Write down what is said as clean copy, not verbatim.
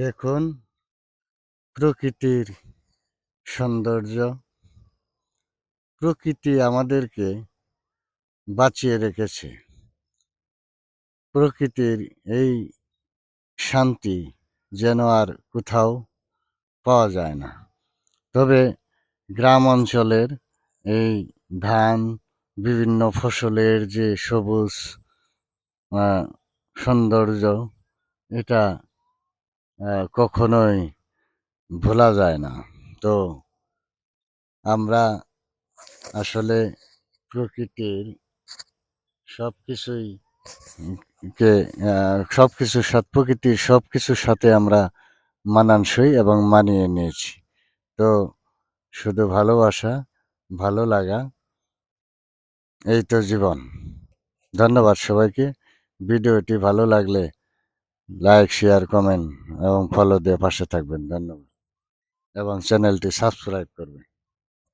দেখুন প্রকৃতির সৌন্দর্য। প্রকৃতি আমাদেরকে বাঁচিয়ে রেখেছে। প্রকৃতির এই শান্তি যেন আর কোথাও পাওয়া যায় না। তবে গ্রাম অঞ্চলের এই ধান, বিভিন্ন ফসলের যে সবুজ সৌন্দর্য, এটা কখনোই ভোলা যায় না। তো আমরা আসলে প্রকৃতির সবকিছুই কে সবকিছুর সাথে, প্রকৃতির সবকিছুর সাথে আমরা মানানসই এবং মানিয়ে নিয়েছি। তো শুধু ভালোবাসা, ভালো লাগা, এই তো জীবন। ধন্যবাদ সবাইকে। ভিডিওটি ভালো লাগলে লাইক, শেয়ার, কমেন্ট এবং ফলো দিয়ে পাশে থাকবেন। ধন্যবাদ এবং চ্যানেলটি সাবস্ক্রাইব করবেন।